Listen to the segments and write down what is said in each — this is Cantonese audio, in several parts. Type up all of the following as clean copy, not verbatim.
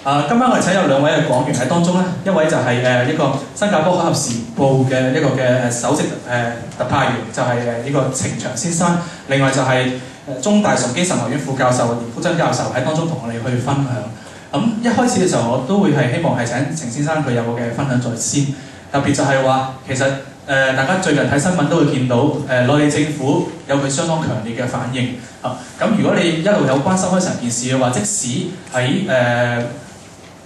今晚我哋請有2位嘅講員喺當中咧，一位就係呢個新加坡《海峽時報》嘅一個嘅首席特派員，就係呢個程翔先生。另外就係中大崇基神學院副教授連福增教授喺當中同我哋去分享。一開始嘅時候，我都會係希望係請程先生佢有個嘅分享在先。特別就係話，其實大家最近睇新聞都會見到內地政府有佢相當強烈嘅反應。咁如果你一路有關心開成件事嘅話，即使喺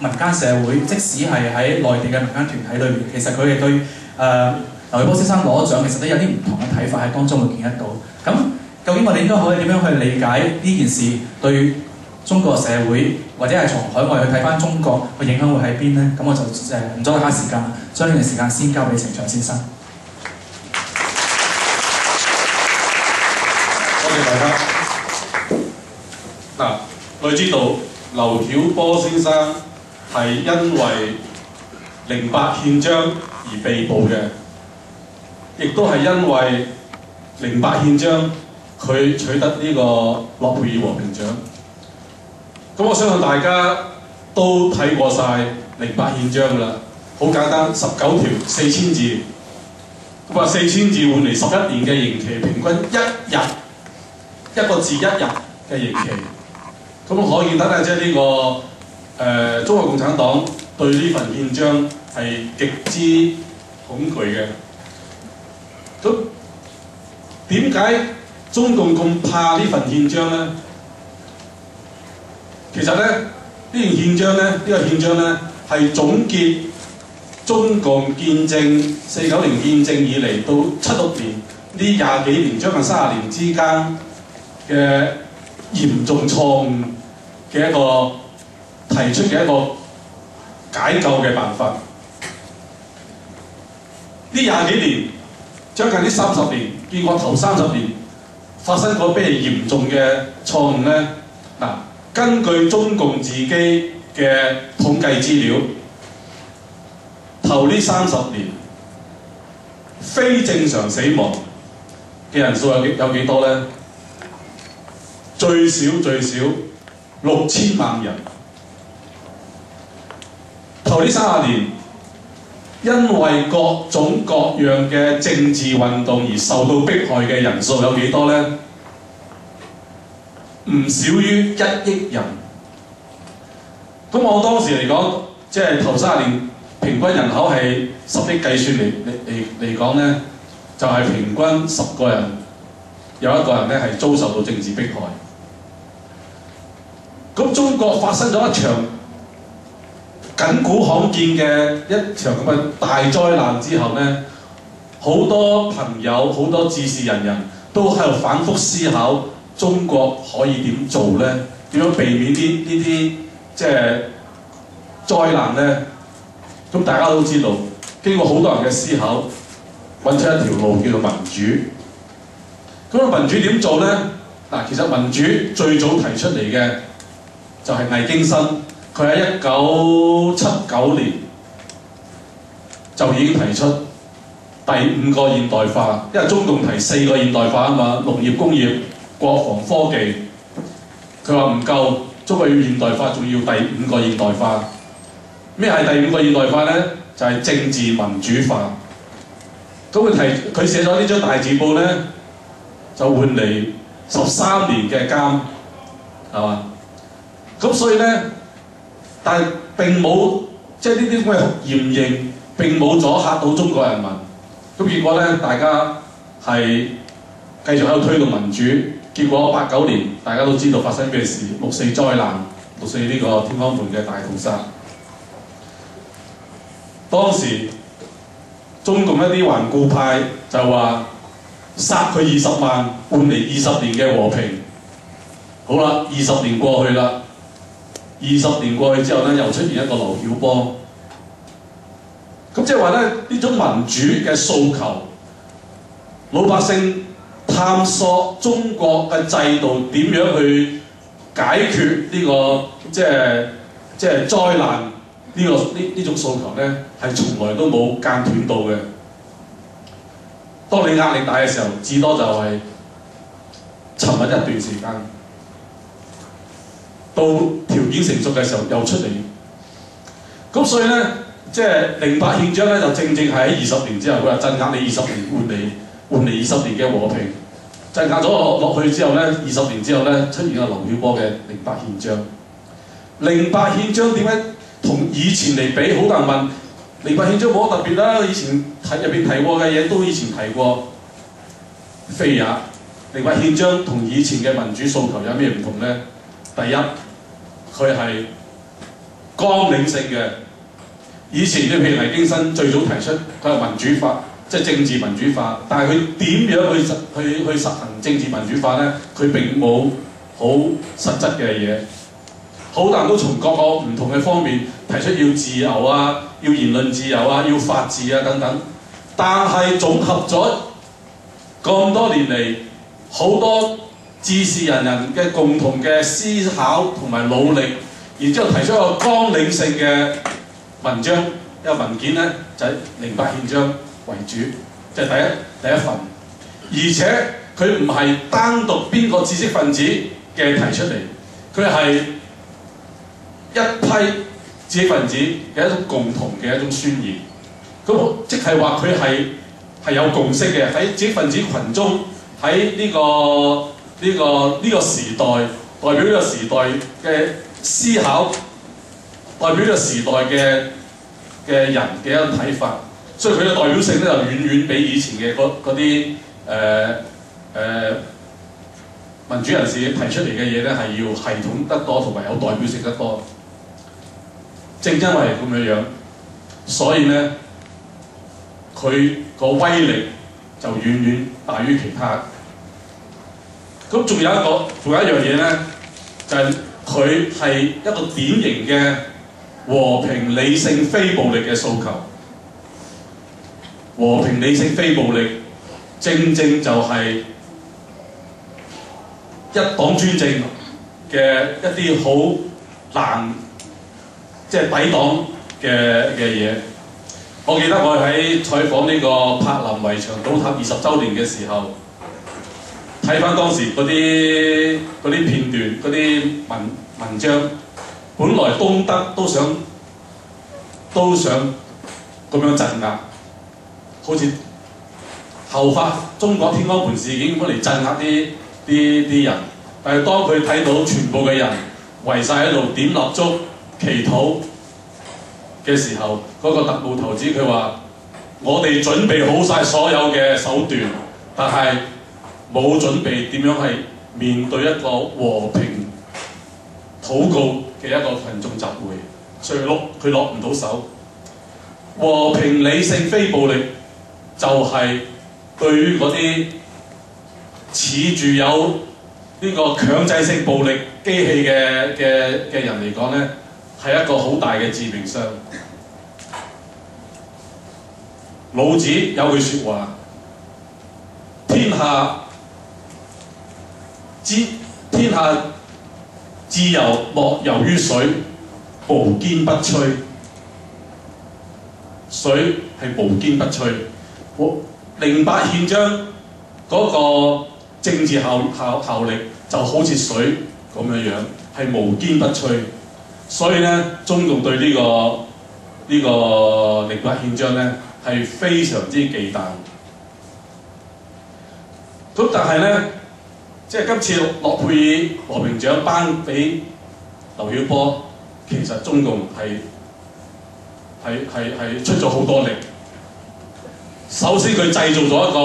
民間社會，即使係喺內地嘅民間團體裏面，其實佢哋對劉曉波先生攞獎，其實都有啲唔同嘅睇法喺當中會見得到。咁究竟我哋應該可以點樣去理解呢件事對中國社會，或者係從海外去睇翻中國嘅影響會喺邊呢？咁我就唔阻大家時間啦，將呢段時間先交俾程翔先生。多謝大家。嗱，我哋知道劉曉波先生係因為08憲章而被捕嘅，亦都係因為08憲章佢取得呢個諾貝爾和平獎。咁我相信大家都睇過晒08憲章㗎啦，好簡單，19條4000字，咁啊4000字換嚟11年嘅刑期，平均一個字1日嘅刑期。咁可見得咧，即係呢個中國共產黨對呢份憲章係極之恐懼嘅。咁點解中共咁怕呢份憲章呢？其實咧，呢個憲章咧係總結中共建政49年建政以嚟到76年呢20幾年將近30年之間嘅嚴重錯誤嘅一個提出嘅一個解救嘅辦法。呢20幾年，將近呢30年，見過頭30年發生過咩嚴重嘅錯誤呢？嗱，根據中共自己嘅統計資料，頭呢30年非正常死亡嘅人數有幾多呢？最少6000萬人。頭呢30年，因為各種各樣嘅政治運動而受到迫害嘅人數有幾多呢？唔少於1億人。咁我當時嚟講，即係頭30年平均人口係10億計算嚟講呢，就係平均10個人有1個人呢係遭受到政治迫害。咁中國發生咗一場亙古罕見嘅一場咁嘅大災難之後呢，好多朋友、好多志士仁人都喺度反覆思考中國可以點做呢？點樣避免呢啲即係災難呢？咁大家都知道，經過好多人嘅思考，揾出一條路叫做民主。咁民主點做呢？嗱，其實民主最早提出嚟嘅就係魏京新，佢喺1979年就已經提出第5個現代化，因為中共提4個現代化啊嘛，農業、工業、國防、科技，佢話唔夠，中國要現代化，仲要第5個現代化。咩係第5個現代化呢？就係政治民主化。咁佢寫咗呢張大字報呢，就換嚟13年嘅監，係嘛？咁所以呢，但係並冇即係呢啲咁嘅嚴刑並冇阻嚇到中國人民。咁結果呢，大家係繼續喺度推動民主。結果89年大家都知道發生咩事，6·4災難，6·4呢個天安門嘅大屠殺。當時中共一啲頑固派就話殺佢20萬，換嚟20年嘅和平。好啦，20年過去啦。20年過去之後呢，又出現一個劉曉波。咁即係話呢，呢種民主嘅訴求，老百姓探索中國嘅制度點樣去解決呢個即係災難呢種訴求呢，係從來都冇間斷到嘅。當你壓力大嘅時候，至多就係沉默一段時間。到條件成熟嘅時候，又出嚟咁所以咧，即係08憲章咧，就正正係喺20年之後，佢話鎮壓你20年，換嚟20年嘅和平。鎮壓咗落去之後咧，20年之後咧，出現咗劉曉波嘅08憲章。08憲章點解同以前嚟比？好多人問08憲章冇乜特別啦，以前入邊提過嘅嘢都以前提過。非也，08憲章同以前嘅民主訴求有咩唔同咧？第一，佢係綱領性嘅。以前你譬如黎京新最早提出佢係民主化，即係政治民主化，但係佢點樣去實行政治民主化咧？佢並冇好實質嘅嘢。好多人都從各個唔同嘅方面提出要自由啊，要言論自由啊，要法治啊等等，但係總合咗咁多年嚟，好多治事人人嘅共同嘅思考同埋努力，然之後提出一個綱領性嘅文章，一個文件咧就係08憲章為主，即係第一份，而且佢唔係單獨邊個知識分子嘅提出嚟，佢係一批知識分子嘅一種共同嘅一種宣言。咁即係話佢係有共識嘅，喺知識分子群中，喺呢個時代代表呢個時代嘅思考，代表呢個時代嘅人嘅一種睇法，所以佢嘅代表性咧就遠遠比以前嘅嗰啲民主人士提出嚟嘅嘢咧係要系統得多，同埋有代表性得多。正因為咁樣樣，所以咧佢個威力就遠遠大於其他。咁仲有一樣嘢咧，就係佢係一個典型嘅和平理性非暴力嘅訴求。和平理性非暴力，正正就係一黨專政嘅一啲好難即係抵擋嘅嘢。我記得我喺採訪呢個柏林圍牆倒塌20週年嘅時候，睇翻當時嗰啲片段、嗰啲文章，本來東德都想咁樣鎮壓，好似後發中國天安門事件咁嚟鎮壓啲人，但係當佢睇到全部嘅人圍晒喺度點蠟燭、祈禱嘅時候，嗰個特務頭子佢話：我哋準備好晒所有嘅手段，但係冇準備點樣係面對一個和平禱告嘅一個群眾集會，所以佢落唔到手。和平理性非暴力就係對於嗰啲恃住有呢個強制性暴力機器嘅人嚟講咧，係一個好大嘅致命傷。老子有句説話：天下自由莫由於水，無堅不摧。水係無堅不摧。08憲章嗰個政治效力就好似水咁樣，係無堅不摧。所以咧，中共對呢個08憲章咧係非常之忌憚。咁但係咧，即係今次諾貝爾和平獎頒俾劉曉波，其實中共係出咗好多力。首先佢製造咗一個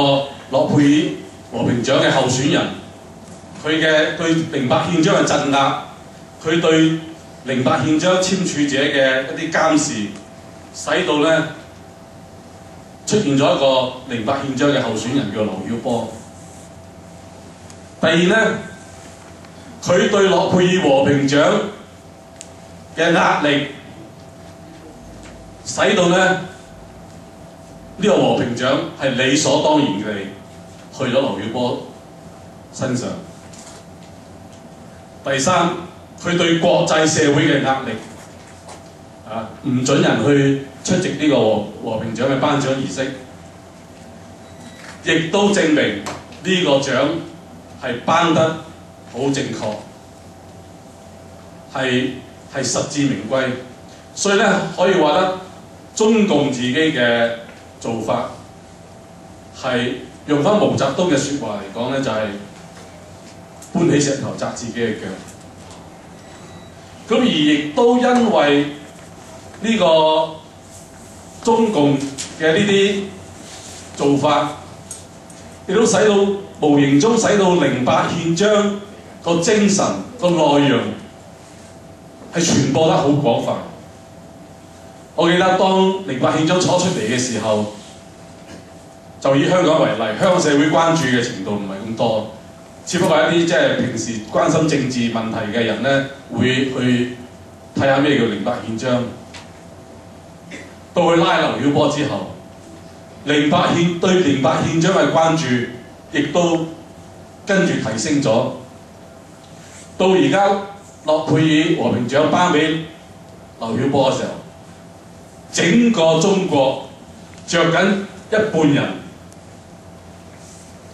諾貝爾和平獎嘅候選人，佢嘅對08憲章嘅鎮壓，佢對08憲章簽署者嘅一啲監視，使到咧出現咗一個08憲章嘅候選人叫劉曉波。第二咧，佢對諾貝爾和平獎嘅壓力，使到咧呢個和平獎係理所當然地去咗劉曉波身上。第三，佢對國際社會嘅壓力，唔準人去出席呢個和平獎嘅頒獎儀式，亦都證明呢個獎係頒得好正確，係實至名歸。所以咧可以話得中共自己嘅做法係用翻毛澤東嘅説話嚟講咧，就係、搬起石頭砸自己嘅腳。咁而亦都因為呢個中共嘅呢啲做法，亦都使到無形中使到08憲章個精神個內容係傳播得好廣泛。我記得當08憲章初出嚟嘅時候，就以香港為例，香港社會關注嘅程度唔係咁多，只不過一啲即係平時關心政治問題嘅人咧，會去睇下咩叫08憲章。到去拉劉曉波之後，對08憲章嘅關注亦都跟住提升咗。到而家諾貝爾和平獎頒俾劉曉波嘅時候，整個中國着緊一半人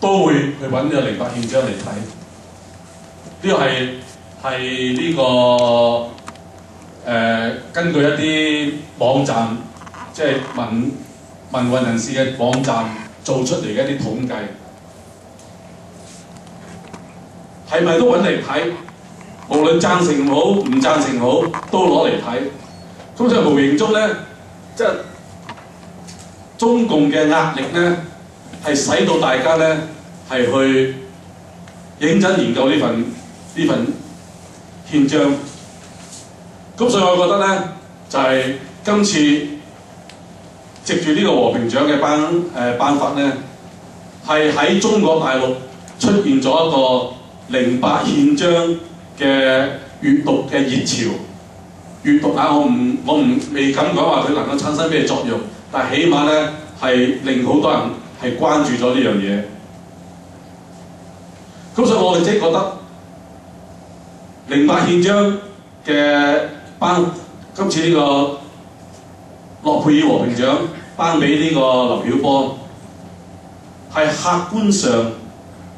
都會去揾呢個08憲章嚟睇。呢個係呢個根據一啲網站，即係民運人士嘅網站做出嚟嘅一啲統計，係咪都揾嚟睇？無論贊成好唔贊成好，都攞嚟睇。咁所以無形中咧，即係中共嘅壓力咧，係使到大家咧係去認真研究呢份憲章。咁所以我覺得咧，就係、今次藉住呢個和平獎嘅頒發咧，係喺中國大陸出現咗一個08憲章嘅閱讀嘅熱潮。閱讀啊，我未敢講話佢能夠產生咩作用，但係起碼咧係令好多人係關注咗呢樣嘢。咁所以我哋即係覺得08憲章嘅今次呢個諾貝爾和平獎頒俾呢個劉曉波，係客觀上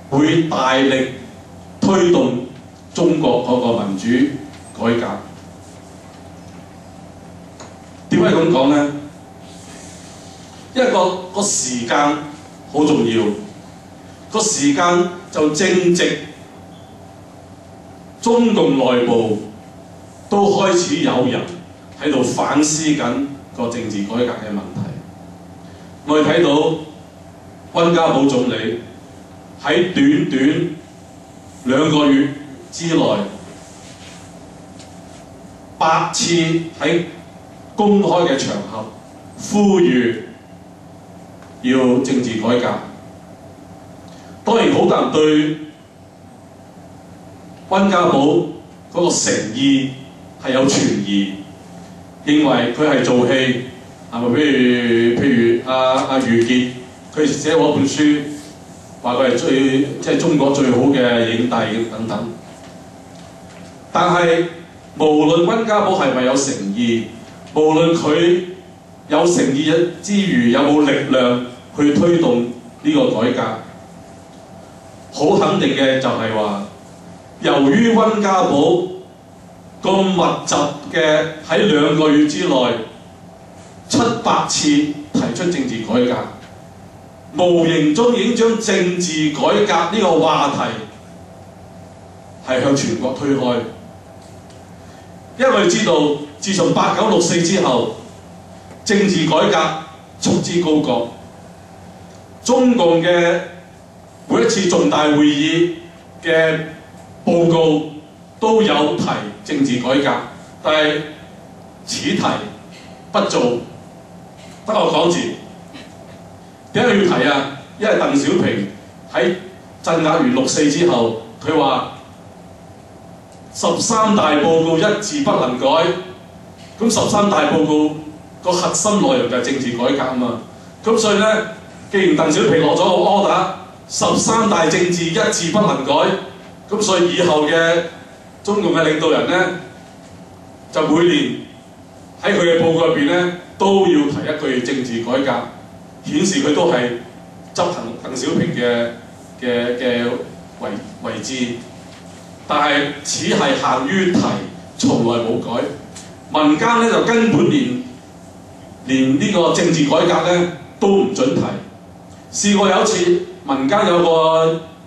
會大力推動中國嗰個民主改革。點解咁講咧？因為個時間好重要，個時間就正值中共內部都開始有人喺度反思緊個政治改革嘅問題。我哋睇到溫家寶總理喺短短2個月之內8次喺公開嘅場合呼籲要政治改革。當然好多人對溫家寶嗰個誠意係有存疑，認為佢係做戲，係咪？譬如阿余傑，佢寫過一本書，話佢係即係中國最好嘅影帝等等。但係無論溫家寶係咪有誠意，無論佢有誠意之餘有冇力量去推動呢個改革，好肯定嘅就係話，由於溫家寶咁密集嘅喺2個月之內700次提出政治改革，無形中已經將政治改革呢個話題係向全國推開。因為我哋知道，自從8964之後，政治改革束之高閣。中共嘅每一次重大會議嘅報告都有提政治改革，但係此提不做，得個講字。點解要提啊？因為鄧小平喺鎮壓完64之後，佢話13大報告一字不能改。咁13大報告個核心內容就係政治改革啊嘛。咁所以咧，既然鄧小平落咗個 order， 13大政治一字不能改，咁所以以後嘅中共嘅領導人咧，就每年喺佢嘅報告入邊咧，都要提一句政治改革，顯示佢都係執行鄧小平嘅遺志。但係只係限於提，從來冇改。民間咧就根本連呢個政治改革咧都唔準提。試過有一次，民間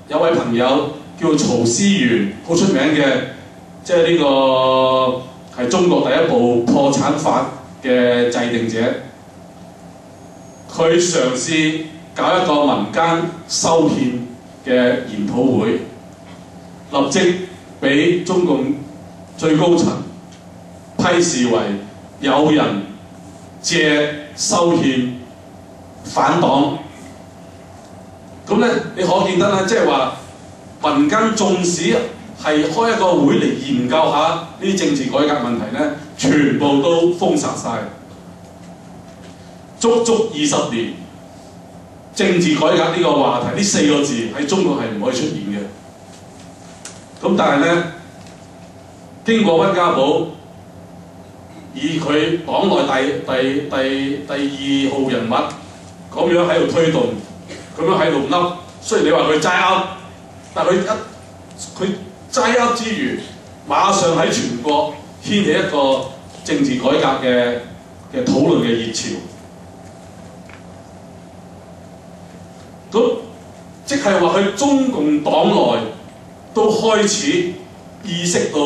有位朋友叫曹思源，好出名嘅，即係呢個係中國第一部破產法嘅制定者。佢嘗試搞一個民間修憲嘅研討會，立即俾中共最高層批示為有人借修憲反黨。咁咧，你可見得咧，即係話民間縱使係開一個會嚟研究下呢啲政治改革問題咧，全部都封殺晒。足足20年，政治改革呢個話題，呢4個字喺中國係唔可以出現嘅。咁但係咧，經過溫家寶以佢黨內第2號人物咁樣喺度推動，咁樣喺度噏。雖然你話佢齋噏，但係佢齋噏之餘，馬上喺全國掀起一個政治改革嘅討論嘅熱潮。咁即係話佢中共黨內都開始意識到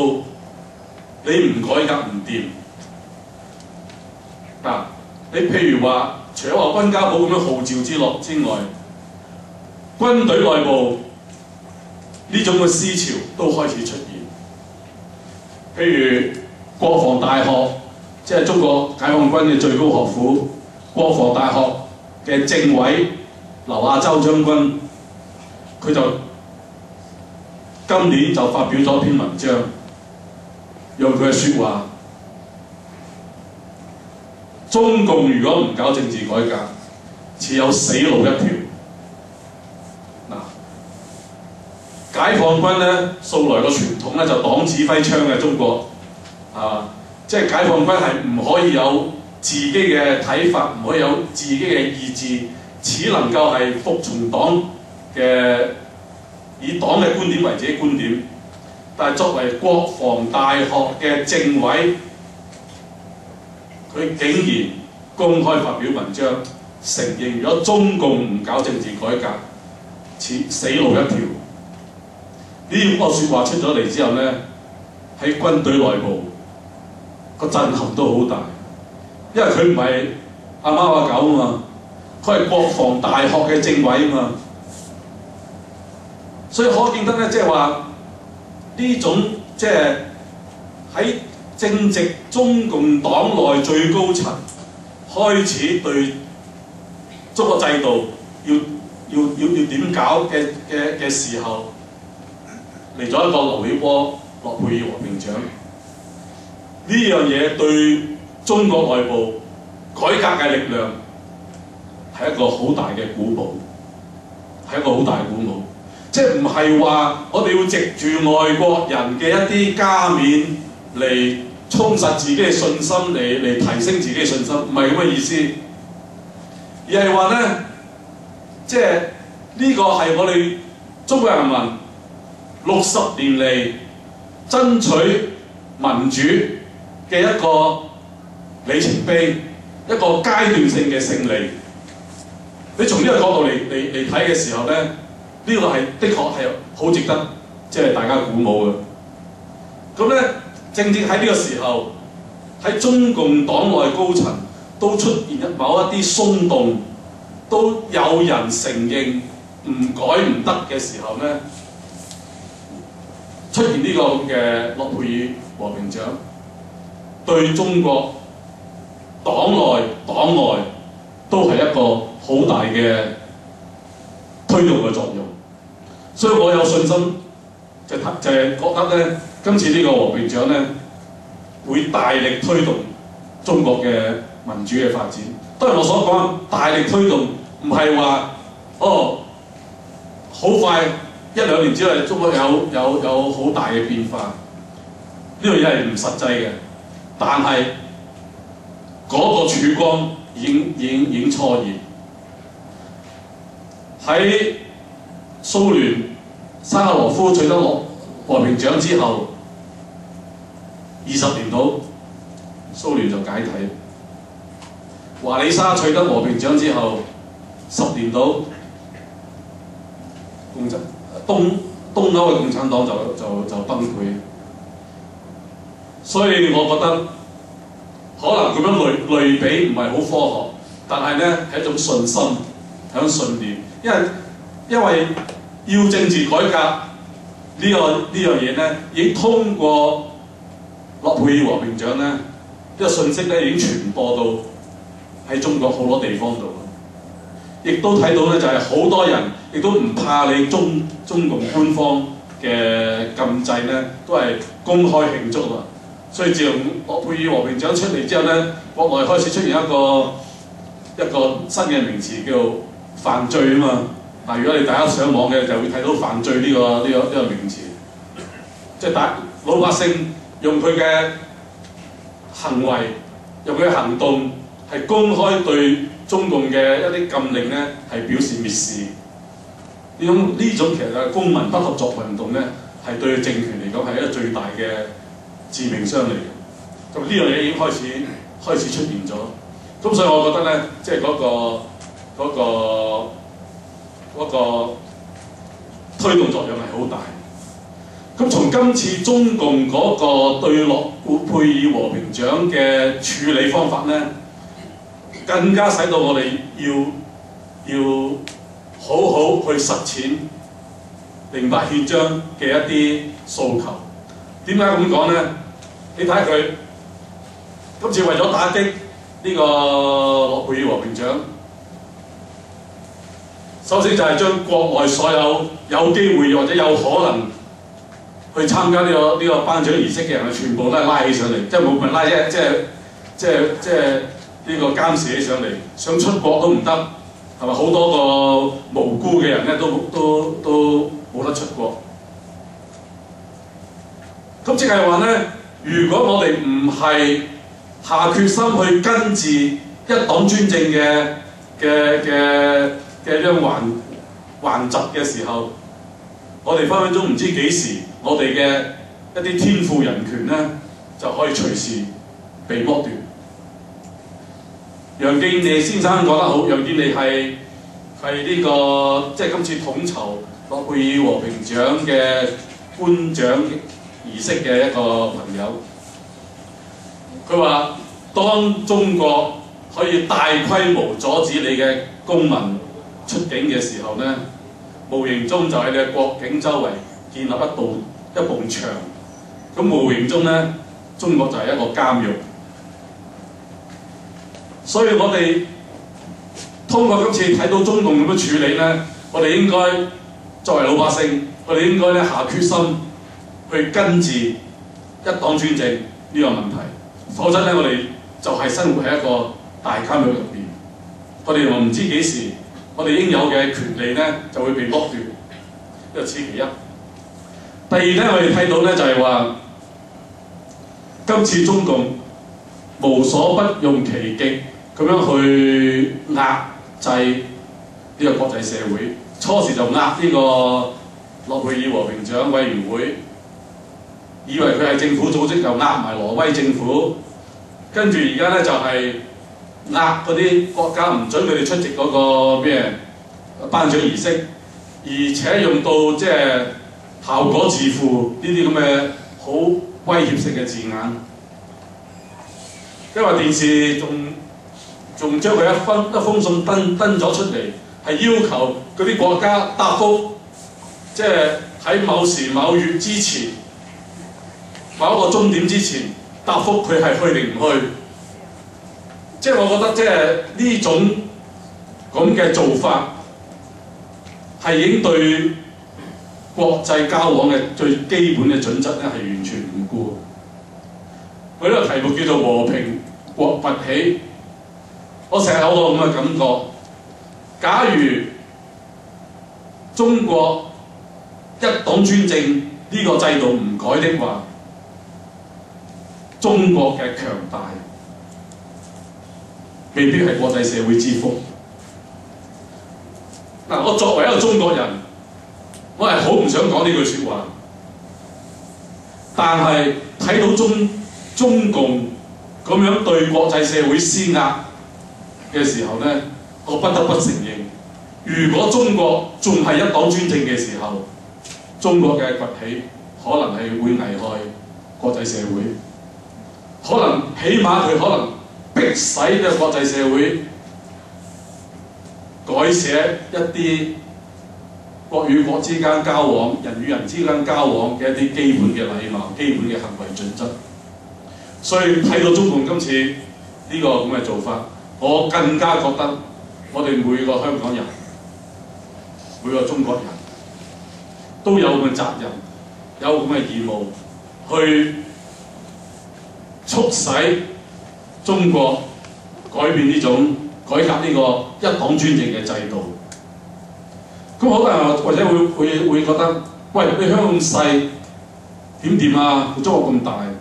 你唔改革唔掂。嗱，你譬如話，除咗話溫家寶咁樣號召之外，軍隊內部呢種嘅思潮都開始出現。譬如國防大學，即係中國解放軍嘅最高學府，國防大學嘅政委劉亞洲將軍，佢就今年就發表咗一篇文章，用佢嘅説話：中共如果唔搞政治改革，只有死路一條。解放軍咧，素來個傳統咧就黨指揮槍嘅中國，即係解放軍係唔可以有自己嘅睇法，唔可以有自己嘅意志，只能夠係服從黨嘅，以黨嘅觀點為自己觀點。但係作為國防大學嘅政委，佢竟然公開發表文章，承認如果中共唔搞政治改革，死路一條。呢個説話出咗嚟之後咧，喺軍隊內部個震撼都好大，因為佢唔係阿貓阿狗啊嘛，佢係國防大學嘅政委啊嘛，所以可見得咧，即係話呢種即係喺正值中共黨內最高層開始對中國制度要點搞嘅時候。嚟咗一個劉曉波諾貝爾和平獎，呢樣嘢對中國內部改革嘅力量係一個好大嘅鼓舞，係一個好大嘅鼓舞。即係唔係話我哋要藉住外國人嘅一啲加冕嚟充實自己嘅信心，嚟提升自己嘅信心，唔係咁嘅意思，而係話咧，即係呢個係我哋中國人民60年嚟爭取民主嘅一個里程碑，一個階段性嘅勝利。你從呢個角度嚟睇嘅時候咧，呢個係的確係好值得即係大家鼓舞嘅。咁咧，正正喺呢個時候，喺中共黨內高層都出現某一啲鬆動，都有人承認唔改唔得嘅時候咧。出現呢個嘅諾貝爾和平獎，對中國黨內黨外都係一個好大嘅推動嘅作用。所以我有信心，就係覺得咧，今次呢個和平獎咧，會大力推動中國嘅民主嘅發展。當然我所講大力推動，唔係話好快。1-2年之內，中國有好大嘅變化，呢樣嘢係唔實際嘅。但係嗰個曙光已經初現。喺蘇聯沙赫羅夫取得和平獎之後，20年到蘇聯就解體。華里沙取得和平獎之後，10年到東歐嘅共產黨就崩潰。所以我覺得可能咁樣類比唔係好科學，但係呢係一種信心，係一種信念。因為要政治改革呢樣嘢呢，已經通過諾貝爾和平獎呢個信息呢已經傳播到喺中國好多地方度，亦都睇到呢就係好多人亦都唔怕你中共官方嘅禁制呢，都係公開慶祝啊！所以自從諾貝爾和平獎出嚟之後呢，國內開始出現一個新嘅名詞叫做犯罪啊嘛。嗱，如果你大家上網嘅就會睇到犯罪呢個名詞，即係老百姓用佢嘅行為、用佢嘅行動係公開對中共嘅一啲禁令呢係表示蔑視。呢種其實係公民不合作運動呢，係對政權嚟講係一個最大嘅致命傷嚟嘅。咁呢樣嘢已經開始出現咗。咁所以我覺得呢，即係嗰個推動作用係好大。咁從今次中共嗰個對諾貝爾和平獎嘅處理方法呢，更加使到我哋要好好去實踐08憲章嘅一啲訴求。點解咁講呢？你睇下佢今次為咗打擊呢個諾貝爾和平獎，首先就係將國內所有機會或者有可能去參加呢個頒獎儀式嘅人，全部都係拉起上嚟，即係冇人拉啫，即係呢個監視起上嚟，想出國都唔得，係咪？好多個無辜嘅人咧都冇得出國。咁即係話咧，如果我哋唔係下決心去根治一黨專政嘅一種頑疾嘅時候，我哋分分鐘唔知幾時，我哋嘅一啲天賦人權咧就可以隨時被剝奪。楊敬利先生講得好，楊敬利係呢個即係今次統籌諾貝爾和平獎嘅頒獎儀式嘅一個朋友。佢話：當中國可以大規模阻止你嘅公民出境嘅時候呢，無形中就喺你嘅國境周圍建立一埲牆。咁無形中呢，中國就係一個監獄。所以我哋通過今次睇到中共咁樣處理呢，我哋應該作為老百姓，我哋應該咧下決心去根治一黨專政呢個問題。否則呢，我哋就係生活喺一個大監獄入邊。我哋又唔知幾時，我哋應有嘅權利呢就會被剝奪。呢個此其一。第二呢，我哋睇到呢就係話，今次中共無所不用其極咁樣去壓制呢個國際社會。初時就壓呢個諾貝爾和平獎委員會，以為佢係政府組織，就壓埋挪威政府。跟住而家呢，就係壓嗰啲國家唔准佢哋出席嗰個咩頒獎儀式，而且用到即係效果自負呢啲咁嘅好威脅性嘅字眼。因為電視仲將佢一封信登咗出嚟，係要求嗰啲國家答覆，即係喺某時某月之前，某一個終點之前答覆佢係去定唔去。即係我覺得即係呢種咁嘅做法係已經對國際交往嘅最基本嘅準則咧係完全唔顧。佢呢個題目叫做和平國崛起。我成日有個咁嘅感覺，假如中國一黨專政呢個制度唔改的話，中國嘅強大未必係國際社會之福。嗱，我作為一個中國人，我係好唔想講呢句説話，但係睇到中共咁樣對國際社會施壓嘅時候呢，我不得不承認，如果中國仲係一黨專政嘅時候，中國嘅崛起可能係會危害國際社會，可能起碼佢可能迫使呢個國際社會改寫一啲國與國之間交往、人與人之間交往嘅一啲基本嘅禮貌、基本嘅行為準則。所以睇到中共今次呢個咁嘅做法，我更加覺得我哋每個香港人、每個中國人都有咁嘅責任，有咁嘅義務去促使中國改變呢種改革呢個一黨專政嘅制度。咁好多人或者會覺得，喂，你香港咁細點掂啊？中國咁大，呢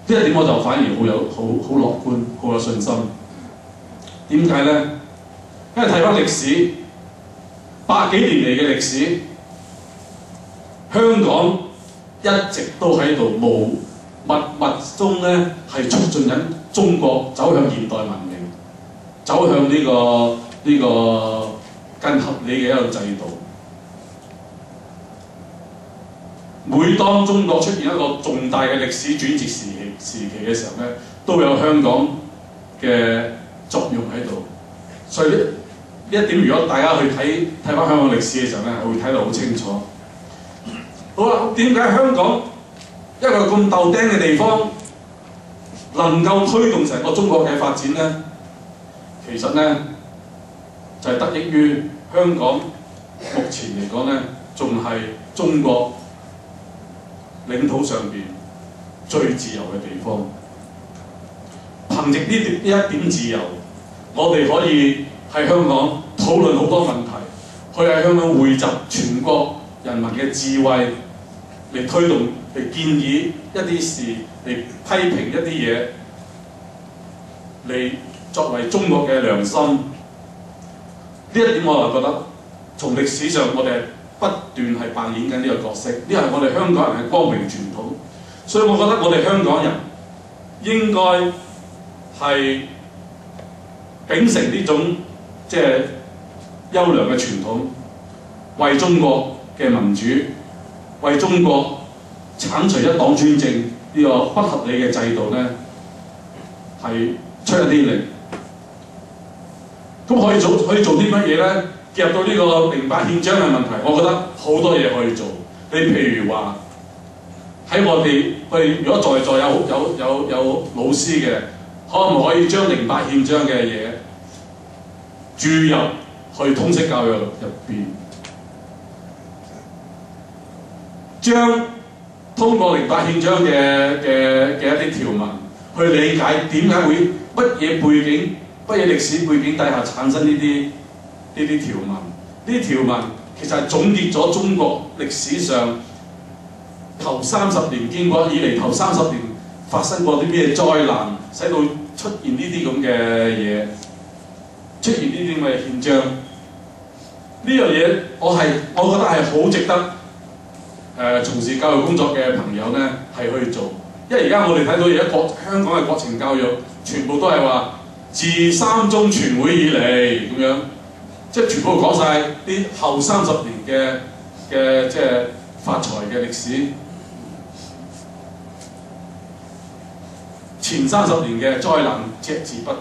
一點我就反而好樂觀，好有信心。點解呢？因為睇翻歷史，100幾年嚟嘅歷史，香港一直都喺度默默中呢係促進緊中國走向現代文明，走向呢個更合理嘅一個制度。每當中國出現一個重大嘅歷史轉折時期嘅時候呢，都有香港嘅作用喺度。所以呢一點，如果大家去睇翻香港歷史嘅時候呢，係會睇到好清楚。好啦，點解香港一個咁豆釘嘅地方能夠推動成個中國嘅發展呢？其實呢，就係得益於香港目前嚟講呢，仲係中國領土上邊最自由嘅地方。憑藉呢一點自由，我哋可以喺香港討論好多問題，去喺香港匯集全國人民嘅智慧嚟推動、嚟建議一啲事、嚟批評一啲嘢，嚟作為中國嘅良心。呢一點我就覺得，從歷史上我哋不斷係扮演緊呢個角色，呢係我哋香港人嘅光榮傳統。所以我覺得我哋香港人應該係秉承呢種即係優良嘅傳統，為中國嘅民主，為中國剷除一黨專政呢個不合理嘅制度呢，係出一啲力。咁可以做啲乜嘢呢？夾到呢個08憲章嘅問題，我覺得好多嘢可以做。你譬如話喺我哋如果在座有老師嘅，可唔可以將08憲章嘅嘢注入去通識教育入邊？將通過08憲章嘅一啲條文去理解點解會乜嘢背景、乜嘢歷史背景底下產生呢啲條文？呢啲條文其實係總結咗中國歷史上頭30年建國以嚟頭30年發生過啲咩災難，使到出現呢啲咁嘅嘢，出現呢啲咁嘅憲章。呢樣嘢我覺得係好值得從事教育工作嘅朋友呢係去做，因為而家我哋睇到而家香港嘅國情教育全部都係話自3中全會以嚟咁樣，即係全部講晒啲後30年嘅即係發財嘅歷史，前30年嘅災難隻字不提。